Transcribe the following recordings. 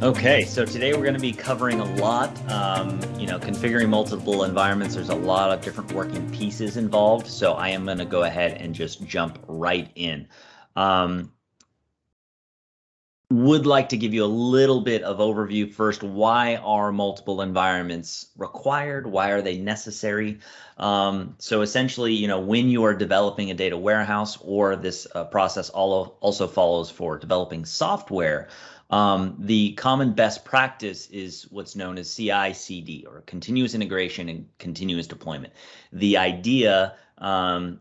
Okay, so today we're going to be covering a lot, configuring multiple environments. There's a lot of different working pieces involved, so I am going to go ahead and just jump right in. Would like to give you a little bit of overview first. Why are multiple environments required? Why are they necessary? So essentially, when you are developing a data warehouse, or this process also follows for developing software, the common best practice is what's known as CI/CD, or continuous integration and continuous deployment. The idea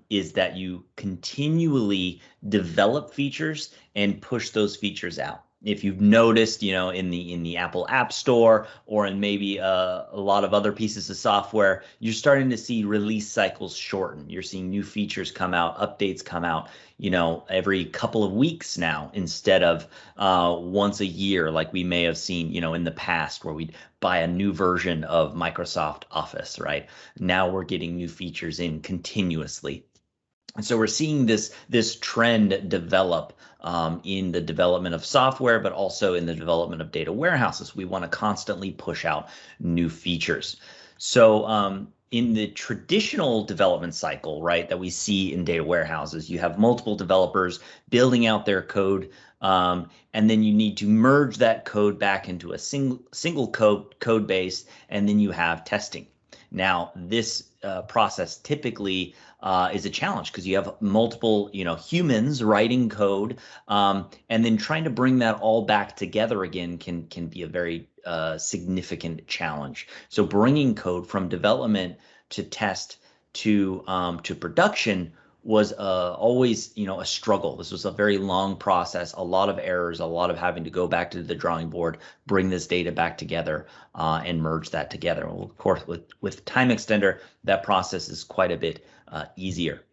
is that you continually develop features and push those features out. If you've noticed, in the Apple App Store, or in maybe a lot of other pieces of software, you're starting to see release cycles shorten. You're seeing new features come out, updates come out, every couple of weeks now, instead of once a year, like we may have seen, in the past, where we'd buy a new version of Microsoft Office, right? Now we're getting new features in continuously. And so we're seeing this trend develop in the development of software, but also in the development of data warehouses. We want to constantly push out new features. So in the traditional development cycle, right, that we see in data warehouses, you have multiple developers building out their code, and then you need to merge that code back into a single code base, and then you have testing. Now, this process typically is a challenge, because you have multiple, humans writing code, and then trying to bring that all back together again can be a very significant challenge. So bringing code from development to test to production was always, a struggle. This was a very long process, a lot of errors, a lot of having to go back to the drawing board, bring this data back together, and merge that together. Well, of course, with TimeXtender, that process is quite a bit easier.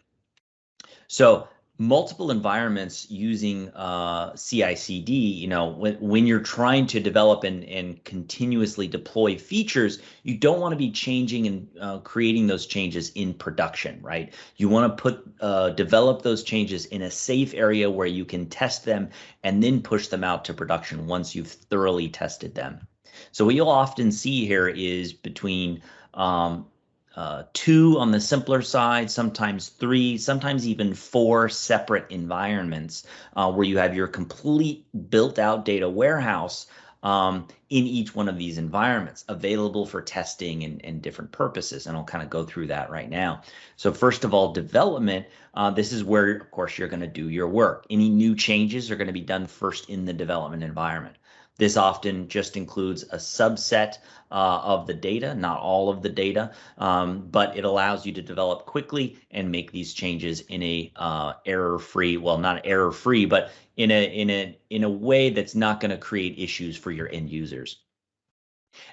So multiple environments using CI/CD, when you're trying to develop and continuously deploy features, you don't want to be changing and creating those changes in production, right? You want to develop those changes in a safe area where you can test them and then push them out to production once you've thoroughly tested them. So what you'll often see here is between 2 on the simpler side, sometimes 3, sometimes even 4 separate environments where you have your complete built-out data warehouse in each one of these environments, available for testing and different purposes. And I'll kind of go through that right now. So first of all, development, this is where, of course, you're going to do your work. Any new changes are going to be done first in the development environment. This often just includes a subset of the data, not all of the data, but it allows you to develop quickly and make these changes in a error-free, well, not error-free, but in a way that's not going to create issues for your end users.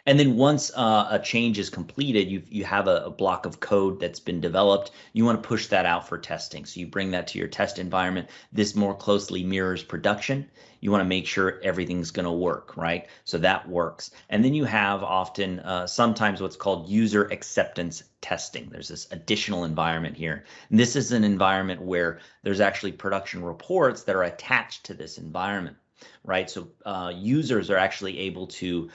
And then once a change is completed, you have a block of code that's been developed. You want to push that out for testing. So you bring that to your test environment. This more closely mirrors production. You want to make sure everything's going to work, right? So that works. And then you have often, sometimes what's called user acceptance testing. There's this additional environment here. And this is an environment where there's actually production reports that are attached to this environment, right? So users are actually able to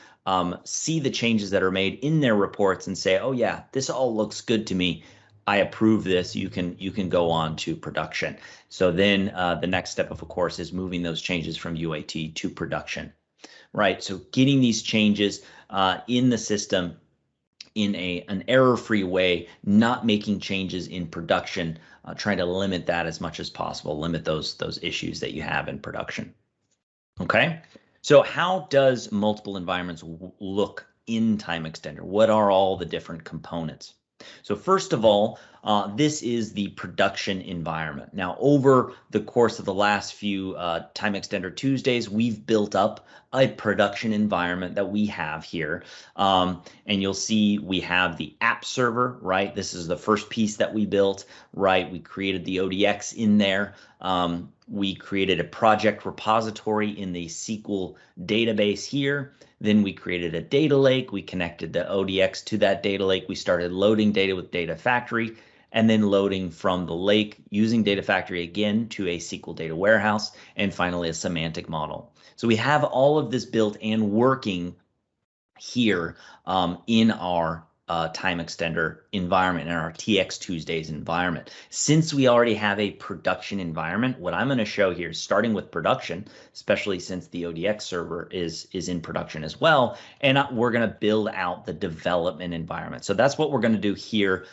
see the changes that are made in their reports and say, oh yeah, this all looks good to me. I approve this. You can go on to production. So then the next step, of course, is moving those changes from UAT to production, right? So getting these changes in the system in an error-free way, not making changes in production, trying to limit that as much as possible, limit those issues that you have in production. Okay, so how does multiple environments look in TimeXtender? What are all the different components? So first of all, this is the production environment. Now, over the course of the last few TimeXtender Tuesdays, we've built up a production environment that we have here. And you'll see we have the app server, right? This is the first piece that we built, right? We created the ODX in there. We created a project repository in the SQL database here. Then we created a data lake. We connected the ODX to that data lake. We started loading data with Data Factory. and then loading from the lake using Data Factory again to a SQL data warehouse, and finally a semantic model. So we have all of this built and working here in our TimeXtender environment, in our TX Tuesdays environment. Since we already have a production environment, what I'm going to show here, starting with production, especially since the ODX server is in production as well, and we're going to build out the development environment. So that's what we're going to do here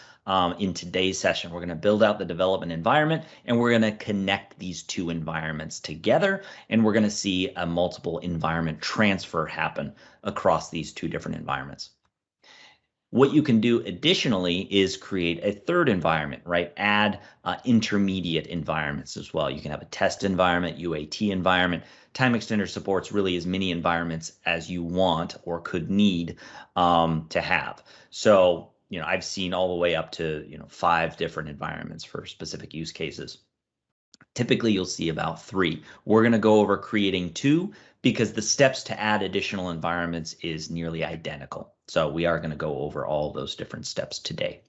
in today's session. We're going to build out the development environment, and we're going to connect these two environments together, and we're going to see a multiple environment transfer happen across these two different environments. What you can do additionally is create a third environment, right? Add intermediate environments as well. You can have a test environment, UAT environment. TimeXtender supports really as many environments as you want or could need to have. So, I've seen all the way up to, 5 different environments for specific use cases. Typically, you'll see about 3. We're going to go over creating 2 because the steps to add additional environments is nearly identical. So we are going to go over all those different steps today.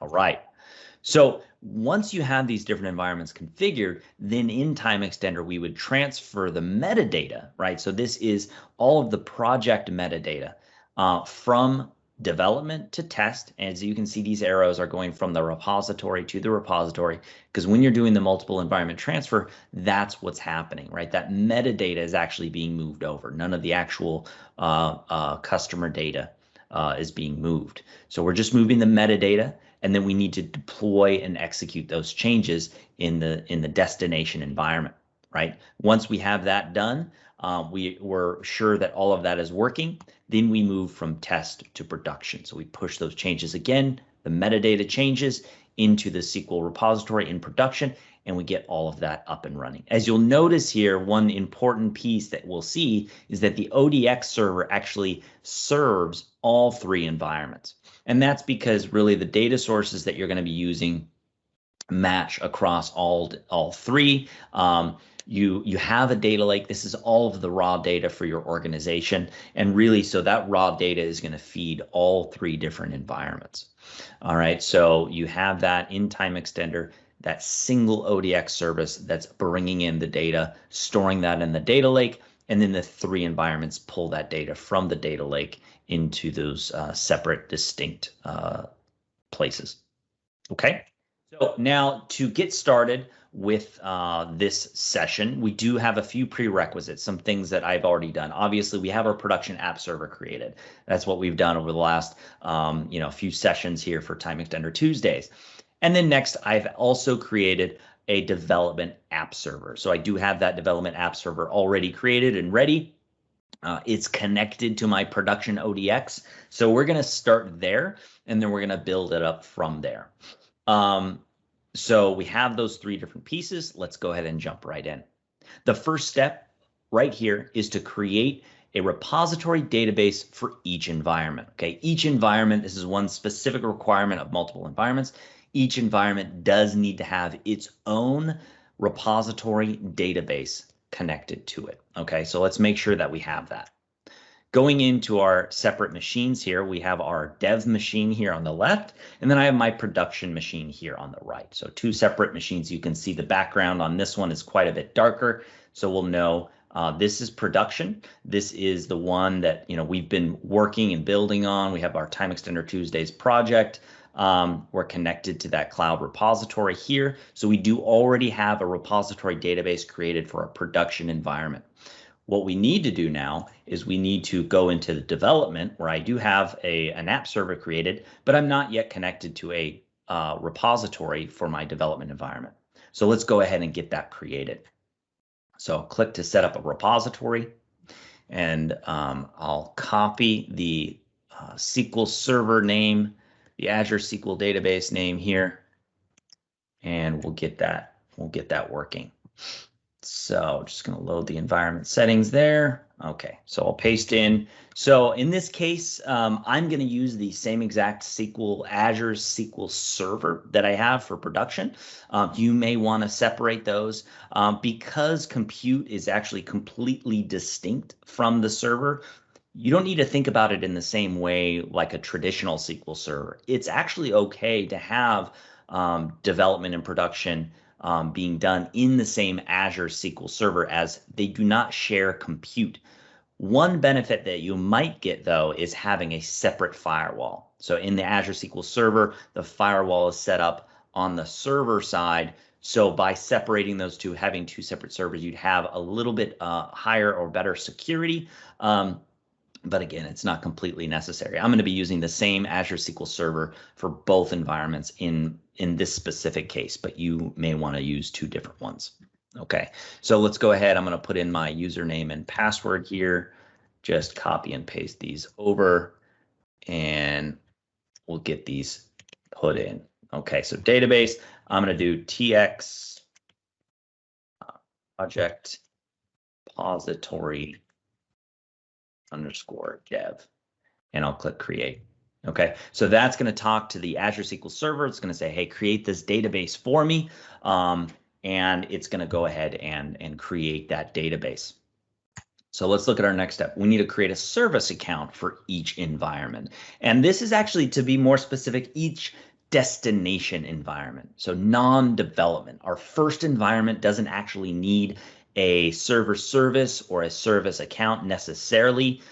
All right. So once you have these different environments configured, then in TimeXtender, we would transfer the metadata, right? So this is all of the project metadata from development to test. As you can see, these arrows are going from the repository to the repository, because when you're doing the multiple environment transfer, that's what's happening, right? That metadata is actually being moved over. None of the actual customer data is being moved. So we're just moving the metadata, and then we need to deploy and execute those changes in the destination environment, right? Once we have that done, we're sure that all of that is working. Then we move from test to production. So we push those changes again, the metadata changes into the SQL repository in production, and we get all of that up and running. As you'll notice here, one important piece that we'll see is that the ODX server actually serves all 3 environments. And that's because really the data sources that you're going to be using match across all 3. You have a data lake. This is all of the raw data for your organization. And really, so that raw data is going to feed all 3 different environments. All right, so you have that in TimeXtender, that single ODX service that's bringing in the data, storing that in the data lake, and then the 3 environments pull that data from the data lake into those separate, distinct places. Okay, so now to get started with this session, we do have a few prerequisites, some things that I've already done. Obviously, we have our production app server created. That's what we've done over the last few sessions here for TimeXtender Tuesdays. And then next, I've also created a development app server. So I do have that development app server already created and ready. It's connected to my production ODX. So we're going to start there, and then we're going to build it up from there. So we have those 3 different pieces. Let's go ahead and jump right in. The first step right here is to create a repository database for each environment. Okay, each environment, this is one specific requirement of multiple environments. Each environment does need to have its own repository database connected to it. Okay, so let's make sure that we have that. Going into our separate machines here, we have our dev machine here on the left, and then I have my production machine here on the right. So 2 separate machines. You can see the background on this one is quite a bit darker, so we'll know this is production. This is the one that we've been working and building on. We have our TimeXtender Tuesdays project. We're connected to that cloud repository here. So we do already have a repository database created for a production environment. What we need to do now is we need to go into the development, where I do have an app server created, but I'm not yet connected to a repository for my development environment. So let's go ahead and get that created. So click to set up a repository, and I'll copy the SQL server name, the Azure SQL database name here, and we'll get that working. So just going to load the environment settings there. Okay, so I'll paste in. So in this case, I'm going to use the same exact Azure SQL server that I have for production. You may want to separate those because compute is actually completely distinct from the server. You don't need to think about it in the same way like a traditional SQL server. It's actually okay to have development and production being done in the same Azure SQL Server, as they do not share compute. One benefit that you might get, though, is having a separate firewall. So in the Azure SQL Server, the firewall is set up on the server side. So by separating those two, having two separate servers, you'd have a little bit higher or better security. But again, it's not completely necessary. I'm going to be using the same Azure SQL Server for both environments in this specific case, but you may want to use two different ones. Okay, so let's go ahead. I'm going to put in my username and password here. Just copy and paste these over, and we'll get these put in. Okay, so database, I'm going to do TX project repository _dev, and I'll click create. Okay, so that's going to talk to the Azure SQL Server. It's going to say, hey, create this database for me. And it's going to go ahead and create that database. So let's look at our next step. We need to create a service account for each environment. And this is actually, to be more specific, each destination environment. So non-development. Our first environment doesn't actually need a server service or a service account necessarily.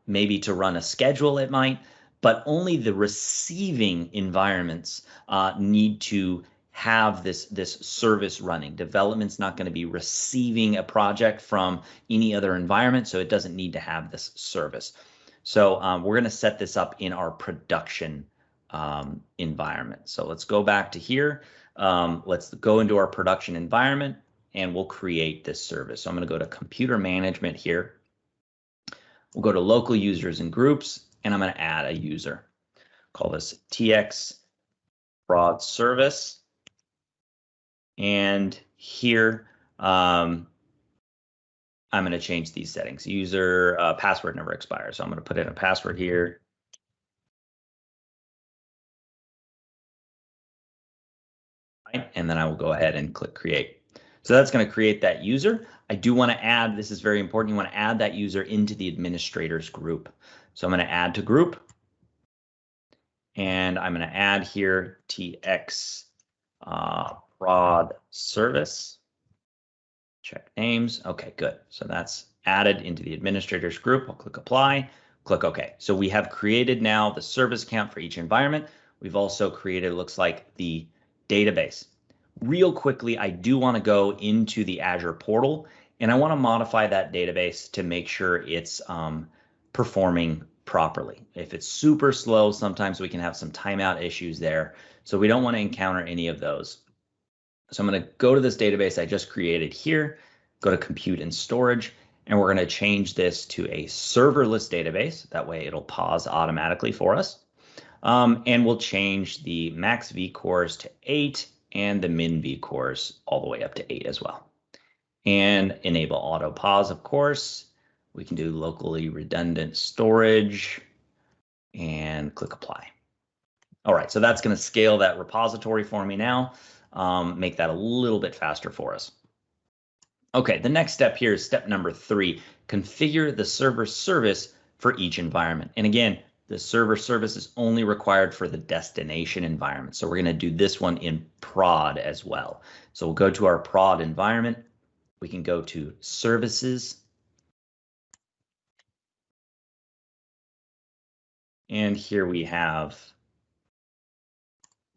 Maybe to run a schedule it might, but only the receiving environments need to have this service running. Development's not going to be receiving a project from any other environment, so it doesn't need to have this service. So we're going to set this up in our production environment. So let's go back to here. Let's go into our production environment, and we'll create this service. So I'm going to go to computer management here. We'll go to local users and groups, and I'm going to add a user. Call this TX prod service. And here, I'm going to change these settings. User password never expires. So I'm going to put in a password here. Right, and then I will go ahead and click create. So that's going to create that user. I do want to add, this is very important, you want to add that user into the administrators group. So I'm going to add to group. And I'm going to add here TX prod service, check names. Okay, good. So that's added into the administrators group. I'll click apply, click OK. So we have created now the service account for each environment. We've also created, looks like, the database. Real quickly, I do want to go into the Azure portal, and I want to modify that database to make sure it's performing properly. If it's super slow, sometimes we can have some timeout issues there. So we don't want to encounter any of those. So I'm going to go to this database I just created here, go to compute and storage, and we're going to change this to a serverless database. That way it'll pause automatically for us. And we'll change the max vcores to 8 and the min vcores all the way up to 8 as well. And enable auto pause, of course. We can do locally redundant storage and click apply. All right, so that's going to scale that repository for me now. Make that a little bit faster for us. Okay, the next step here is step number 3, configure the server service for each environment. And again, the server service is only required for the destination environment. So we're going to do this one in prod as well. So we'll go to our prod environment. We can go to services. And here we have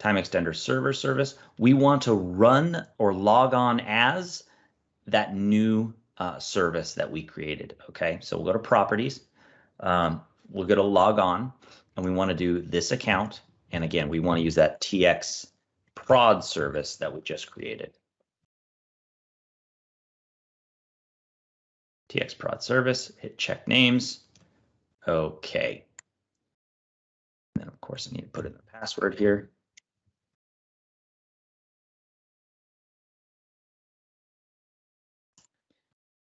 TimeXtender server service. We want to run or log on as that new service that we created. Okay, so we'll go to properties. We'll go to log on, and we want to do this account. And again, we want to use that TX prod service that we just created. TX prod service, hit check names. Okay. And then of course I need to put in the password here.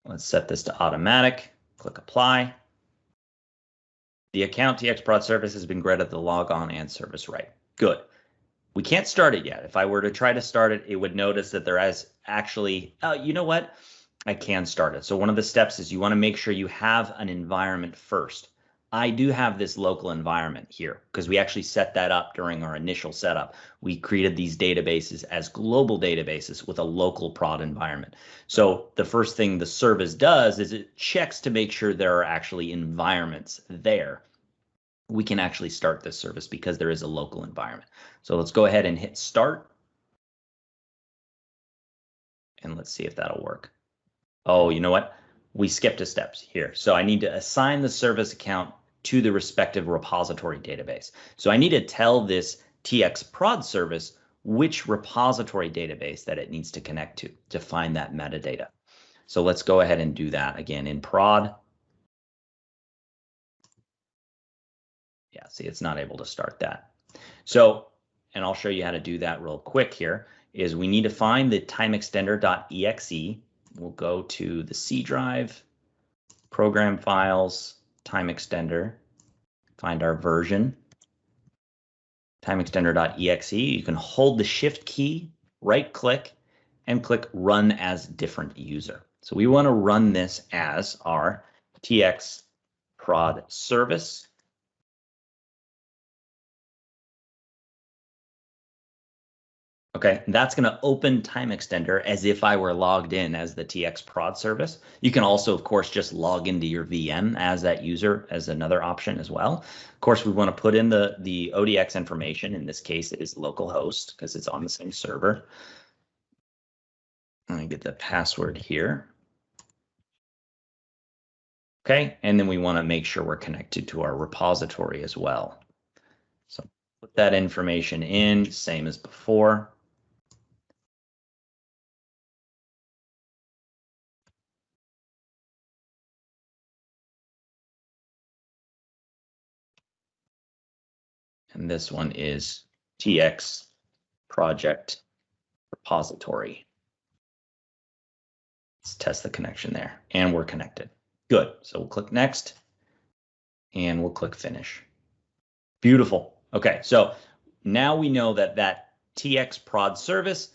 Let's set this to automatic, click apply. The account TX prod service has been granted the logon and service right. Good. We can't start it yet. If I were to try to start it, it would notice that there is actually, you know what? I can start it. So one of the steps is you want to make sure you have an environment first. I do have this local environment here because we actually set that up during our initial setup. We created these databases as global databases with a local prod environment. So the first thing the service does is it checks to make sure there are actually environments there. We can actually start this service because there is a local environment. So let's go ahead and hit start. And let's see if that'll work. Oh, you know what? We skipped a step here. So I need to assign the service account to the respective repository database. So I need to tell this TX prod service which repository database that it needs to connect to find that metadata. So let's go ahead and do that again in prod. Yeah, see, it's not able to start that. So, and I'll show you how to do that real quick here, is we need to find the TimeXtender.exe. We'll go to the C drive, program files, TimeXtender, find our version, TimeXtender.exe. You can hold the shift key, right click, and click run as different user. So we want to run this as our TX prod service. Okay, that's going to open TimeXtender as if I were logged in as the TX prod service. You can also, of course, just log into your VM as that user as another option as well. Of course, we want to put in the ODX information. In this case, it is localhost because it's on the same server. Let me get the password here. Okay, and then we want to make sure we're connected to our repository as well. So put that information in, same as before. And this one is TX project repository. Let's test the connection there, and we're connected. Good. So we'll click next, and we'll click finish. Beautiful. Okay, so now we know that that TX prod service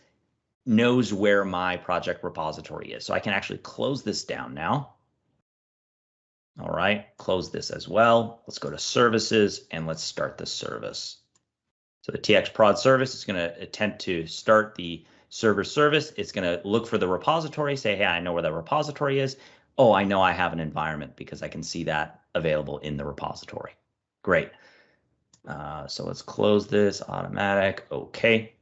knows where my project repository is. So I can actually close this down now. All right, close this as well. Let's go to services and let's start the service. So the TX prod service is going to attempt to start the server service. It's going to look for the repository, say, hey, I know where that repository is. Oh, I know I have an environment because I can see that available in the repository. Great. So let's close this, automatic, okay.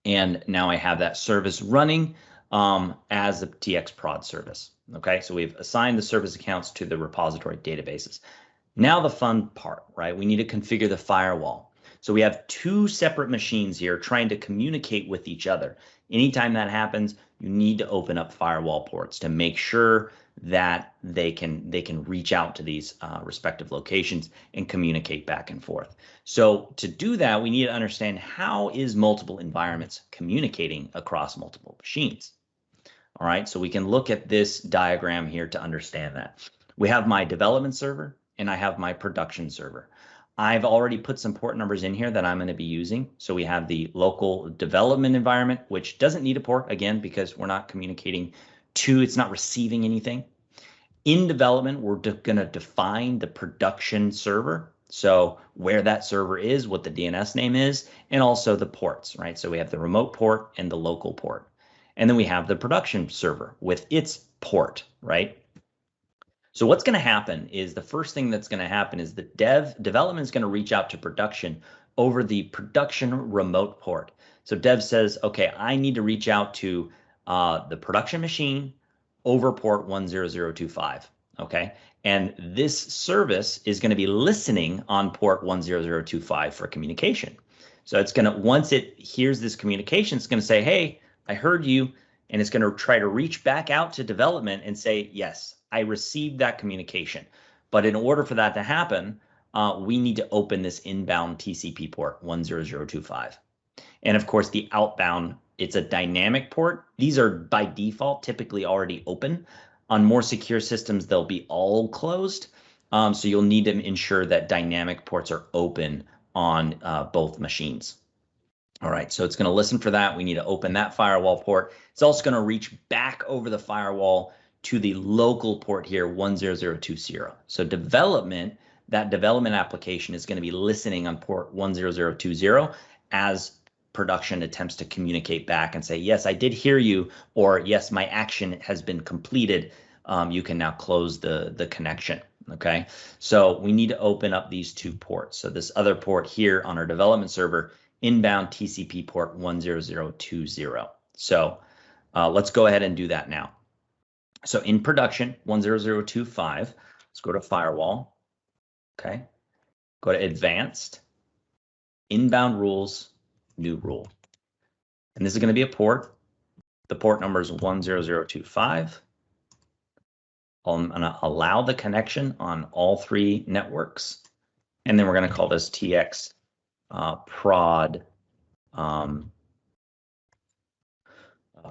And now I have that service running as a TX prod service. Okay, so we've assigned the service accounts to the repository databases. Now the fun part, right? We need to configure the firewall. So we have two separate machines here trying to communicate with each other. Anytime that happens, you need to open up firewall ports to make sure that they can reach out to these respective locations and communicate back and forth. So to do that, we need to understand how is multiple environments communicating across multiple machines. All right, so we can look at this diagram here to understand that. We have my development server and I have my production server. I've already put some port numbers in here that I'm going to be using. So we have the local development environment, which doesn't need a port, again, because we're not communicating to, it's not receiving anything. In development, we're going to define the production server. So where that server is, what the DNS name is, and also the ports, right? So we have the remote port and the local port. And then we have the production server with its port, right? So what's going to happen is the first thing that's going to happen is the development is going to reach out to production over the production remote port. So dev says, okay, I need to reach out to the production machine over port 10025. Okay, and this service is going to be listening on port 10025 for communication. So it's going to, once it hears this communication, it's going to say, hey, I heard you, and it's going to try to reach back out to development and say, yes, I received that communication. But in order for that to happen, we need to open this inbound TCP port 10025. And of course, the outbound, it's a dynamic port. These are by default typically already open. On more secure systems, they'll be all closed. So you'll need to ensure that dynamic ports are open on both machines. All right, so it's going to listen for that. We need to open that firewall port. It's also going to reach back over the firewall to the local port here, 10020. So development that development application is going to be listening on port 10020 as production attempts to communicate back and say, yes, I did hear you, or yes, my action has been completed. You can now close the connection. Okay, so we need to open up these two ports. So this other port here on our development server, inbound TCP port 10020. So let's go ahead and do that now. So in production 10025, let's go to firewall. Okay, go to advanced, inbound rules, new rule. And this is going to be a port. The port number is 10025. I'm going to allow the connection on all three networks. And then we're going to call this TX prod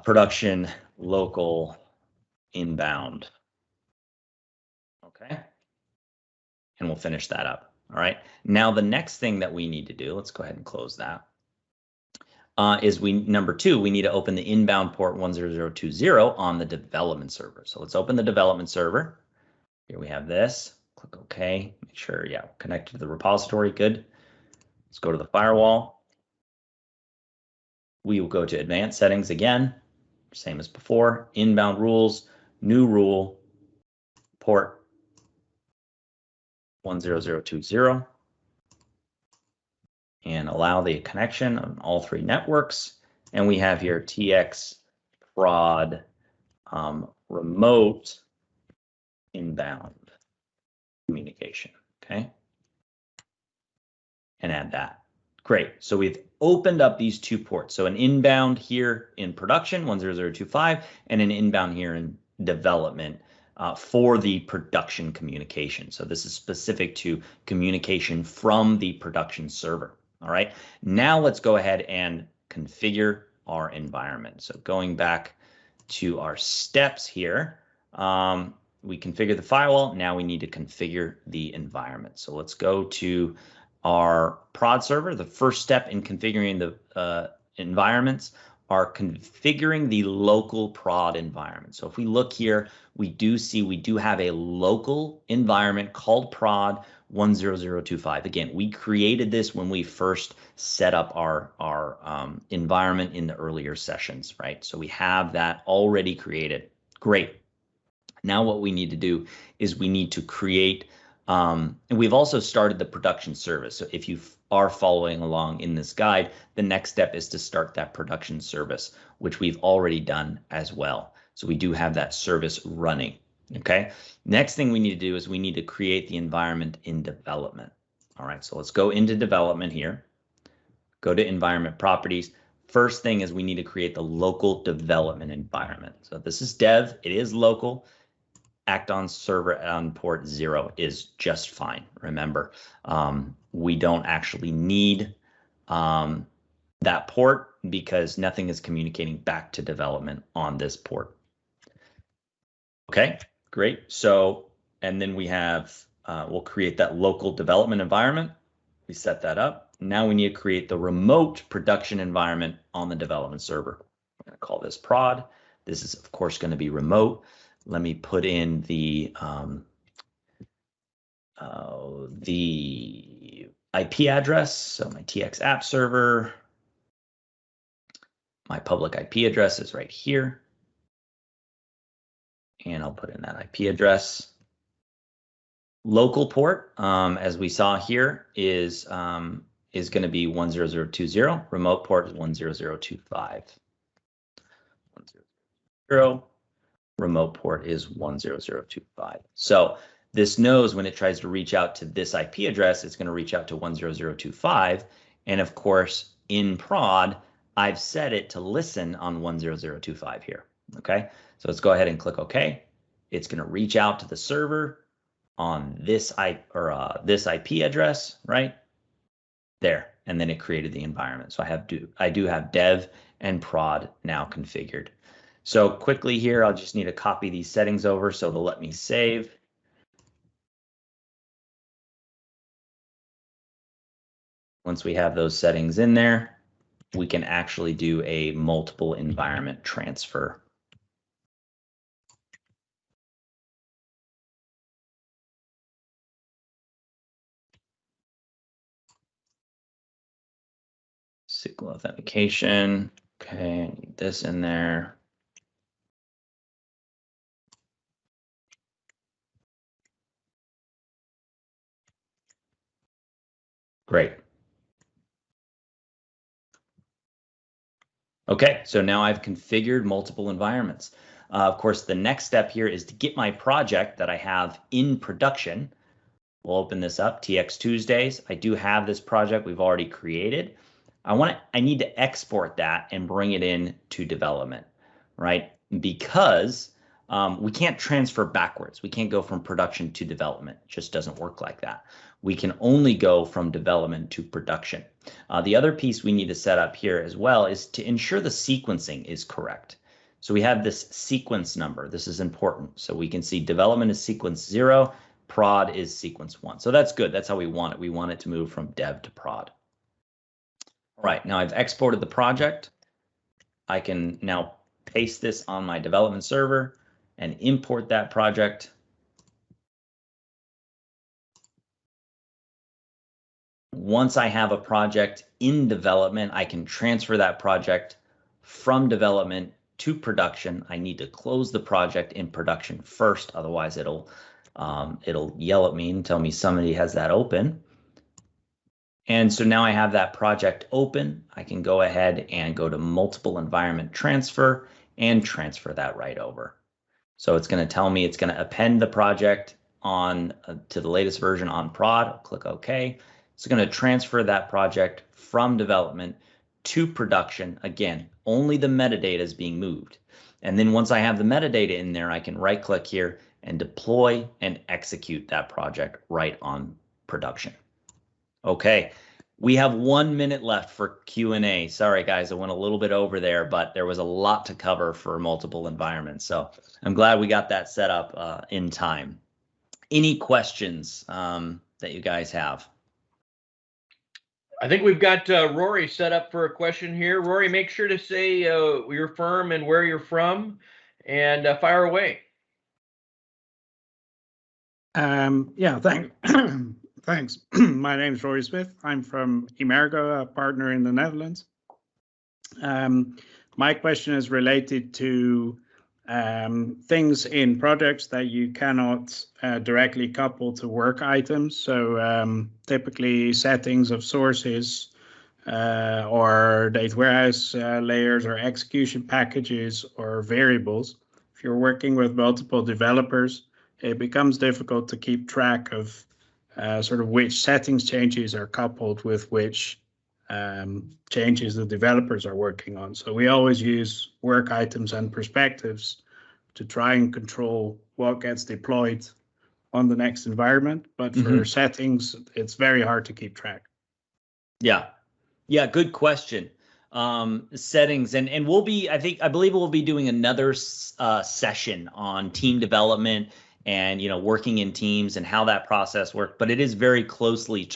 production local inbound. Okay. And we'll finish that up. All right. Now, the next thing that we need to do, let's go ahead and close that, is number two, we need to open the inbound port 10020 on the development server. So let's open the development server. Here we have this. Click OK. Make sure, yeah, connected to the repository. Good. Let's go to the firewall. We will go to advanced settings again, same as before. Inbound rules, new rule, port 10020. And allow the connection on all three networks. And we have here TX prod remote inbound communication. Okay. And add that. Great. So we've opened up these two ports. So an inbound here in production 10025 and an inbound here in development for the production communication. So this is specific to communication from the production server. All right, now let's go ahead and configure our environment. So going back to our steps here, we configure the firewall. Now we need to configure the environment. So let's go to our prod server. The first step in configuring the environments are configuring the local prod environment. So if we look here, we do see we do have a local environment called prod 10025. Again, we created this when we first set up our environment in the earlier sessions, right? So we have that already created. Great. Now what we need to do is we need to create, and we've also started the production service. So if you are following along in this guide, the next step is to start that production service, which we've already done as well. So we do have that service running. Okay. Next thing we need to do is we need to create the environment in development. All right. So let's go into development here. Go to environment properties. First thing is we need to create the local development environment. So this is dev. It is local. Act on server on port 0 is just fine. Remember, we don't actually need that port because nothing is communicating back to development on this port. Okay, great. So, and then we have, we'll create that local development environment. We set that up. Now we need to create the remote production environment on the development server. I'm going to call this prod. This is, of course, going to be remote. Let me put in the IP address. So my TX app server, my public IP address is right here. And I'll put in that IP address. Local port, as we saw here, is going to be 10020. Remote port is 10025. 100. Remote port is 10025. So this knows when it tries to reach out to this IP address, it's going to reach out to 10025. And of course, in prod, I've set it to listen on 10025 here. Okay, so let's go ahead and click OK. It's going to reach out to the server on this IP address right there, and then it created the environment. So I do have dev and prod now configured. So quickly here, I'll just need to copy these settings over so they'll let me save. Once we have those settings in there, we can actually do a multiple environment transfer. SQL authentication. Okay, I need this in there. Great. Okay, so now I've configured multiple environments. Of course, the next step here is to get my project that I have in production. We'll open this up, TX Tuesdays. I do have this project we've already created. I need to export that and bring it in to development, right? Because we can't transfer backwards. We can't go from production to development. It just doesn't work like that. We can only go from development to production. The other piece we need to set up here as well is to ensure the sequencing is correct. So we have this sequence number. This is important. So we can see development is sequence 0, prod is sequence 1. So that's good. That's how we want it. We want it to move from dev to prod. All right, now I've exported the project. I can now paste this on my development server and import that project. Once I have a project in development, I can transfer that project from development to production. I need to close the project in production first, otherwise it'll yell at me and tell me somebody has that open. And so now I have that project open. I can go ahead and go to multiple environment transfer and transfer that right over. So it's going to tell me it's going to append the project on to the latest version on prod. I'll click OK. It's going to transfer that project from development to production. Again, only the metadata is being moved. And then once I have the metadata in there, I can right click here and deploy and execute that project right on production. Okay, we have 1 minute left for Q&A. Sorry, guys, I went a little bit over there, but there was a lot to cover for multiple environments. So I'm glad we got that set up in time. Any questions that you guys have? I think we've got Rory set up for a question here. Rory, make sure to say your firm and where you're from, and fire away. Yeah, thanks. My name is Rory Smith. I'm from Emergo, a partner in the Netherlands. My question is related to things in projects that you cannot directly couple to work items. So typically settings of sources or data warehouse layers or execution packages or variables. If you're working with multiple developers, it becomes difficult to keep track of sort of which settings changes are coupled with which changes the developers are working on. So we always use work items and perspectives to try and control what gets deployed on the next environment. But for settings, it's very hard to keep track. Yeah, good question. Settings, and we'll be, I believe we'll be doing another session on team development and working in teams and how that process works, but it is very closely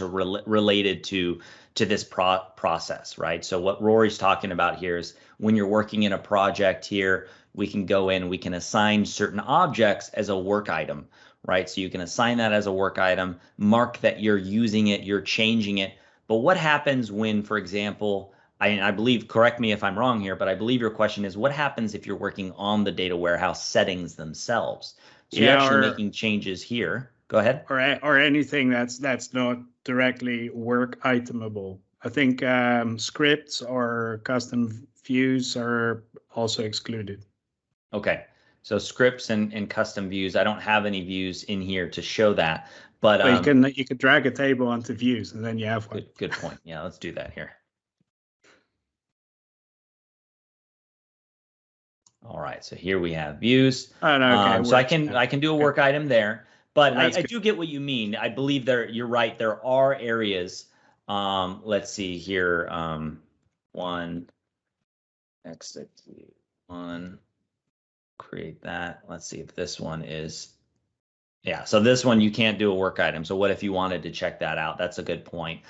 related to this process, right? So what Rory's talking about here is when you're working in a project here, we can go in, we can assign certain objects as a work item, right? So you can assign that as a work item, mark that you're using it, you're changing it. But what happens when, for example, I believe, correct me if I'm wrong here, but I believe your question is what happens if you're working on the data warehouse settings themselves? So you're actually making changes here. Go ahead. Or anything that's not directly work itemable. I think scripts or custom views are also excluded. Okay, so scripts and custom views. I don't have any views in here to show that, but you can drag a table onto views and then you have one. Good point. Yeah, let's do that here. All right, so here we have views. Oh, no, okay, so I can do a work item there, but I do get what you mean. I believe you're right. There are areas. Let's see here. One, exit one, create that. Let's see if this one is. Yeah, so this one you can't do a work item. So what if you wanted to check that out? That's a good point.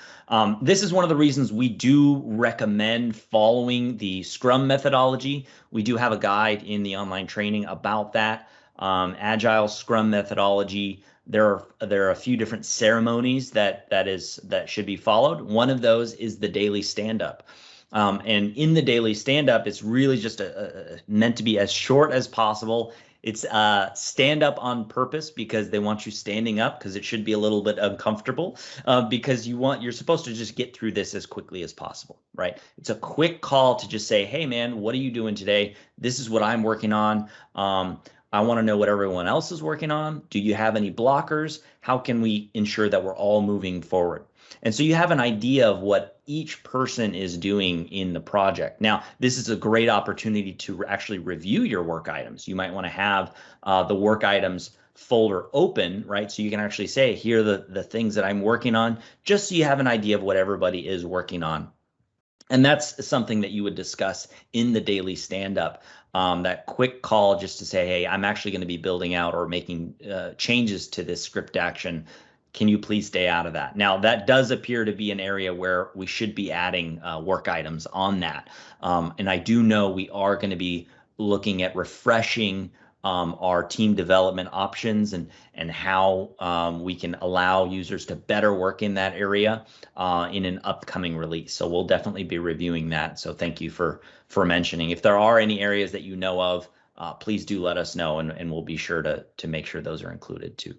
This is one of the reasons we do recommend following the Scrum methodology. We do have a guide in the online training about that. Agile Scrum methodology. There are a few different ceremonies that should be followed. One of those is the daily stand-up. And in the daily stand-up, it's really just meant to be as short as possible. It's stand up on purpose because they want you standing up, because it should be a little bit uncomfortable, because you're supposed to just get through this as quickly as possible, right? It's a quick call to just say, hey man, what are you doing today? This is what I'm working on. I want to know what everyone else is working on. Do you have any blockers? How can we ensure that we're all moving forward? And so you have an idea of what each person is doing in the project. Now, this is a great opportunity to actually review your work items. You might want to have the work items folder open, right? So you can actually say, here are the things that I'm working on, just so you have an idea of what everybody is working on. And that's something that you would discuss in the daily stand-up, that quick call just to say, hey, I'm actually going to be building out or making changes to this script action. Can you please stay out of that? Now, that does appear to be an area where we should be adding work items on that. And I do know we are going to be looking at refreshing our team development options and how we can allow users to better work in that area in an upcoming release. So we'll definitely be reviewing that. So thank you for mentioning. If there are any areas that you know of, please do let us know, and we'll be sure to make sure those are included too.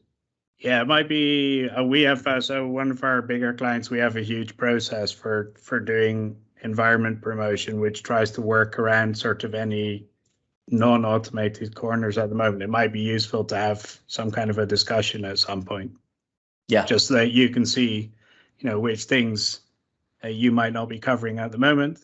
Yeah, it might be, we have, so one of our bigger clients, we have a huge process for doing environment promotion, which tries to work around sort of any non-automated corners at the moment. It might be useful to have some kind of a discussion at some point. Yeah. Just so that you can see, which things you might not be covering at the moment.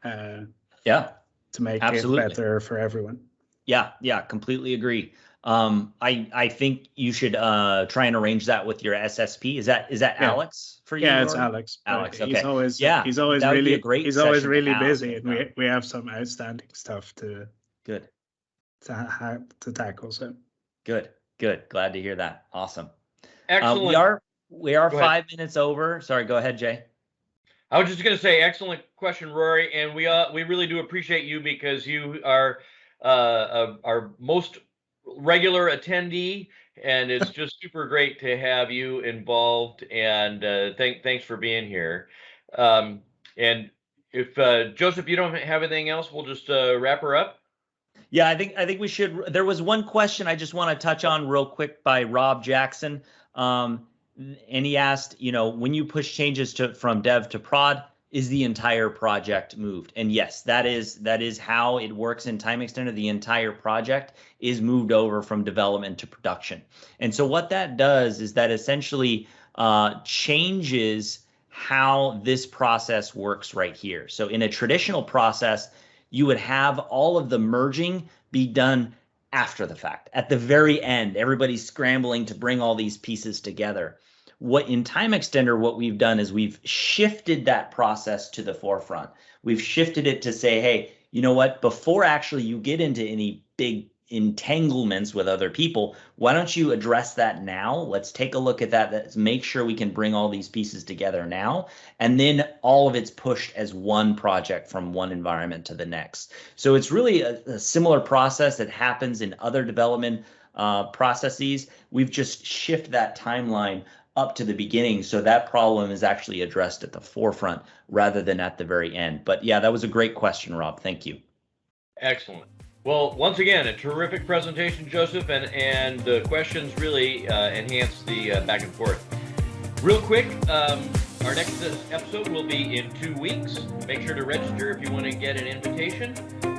Yeah. To make Absolutely. it better for everyone. Yeah, completely agree. I think you should try and arrange that with your SSP. Is that Yeah. Alex for you? Yeah, it's or? Alex. Alex, okay. He's always that would be a great he's always session to really have. busy, and we have some outstanding stuff to Good. to tackle. So Good. Glad to hear that. Awesome. Excellent. We are 5 minutes over. Sorry, go ahead, Jay. I was just going to say, excellent question, Rory, and we really do appreciate you, because you are our most regular attendee, and it's just super great to have you involved. And thanks for being here. And if Joseph, you don't have anything else, we'll just wrap her up. Yeah, I think we should. There was one question I just want to touch on real quick by Rob Jackson. And he asked, when you push changes from dev to prod, is the entire project moved? And yes, that is how it works in TimeXtender. The entire project is moved over from development to production. And so what that does is that essentially changes how this process works right here. So in a traditional process, you would have all of the merging be done after the fact. At the very end, everybody's scrambling to bring all these pieces together. In TimeXtender, what we've done is we've shifted that process to the forefront. We've shifted it to say, hey, you know what? Before actually you get into any big entanglements with other people, why don't you address that now? Let's take a look at that. Let's make sure we can bring all these pieces together now. And then all of it's pushed as one project from one environment to the next. So it's really a similar process that happens in other development processes. We've just shifted that timeline up to the beginning, so that problem is actually addressed at the forefront rather than at the very end. But yeah, that was a great question, Rob. Thank you. Excellent. Well, once again, a terrific presentation, Joseph, and the questions really enhance the back and forth. Real quick, our next episode will be in 2 weeks. Make sure to register if you want to get an invitation.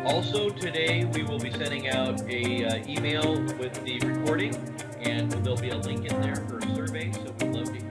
Also, today we will be sending out a email with the recording, and there'll be a link in there for a survey, so we'd love to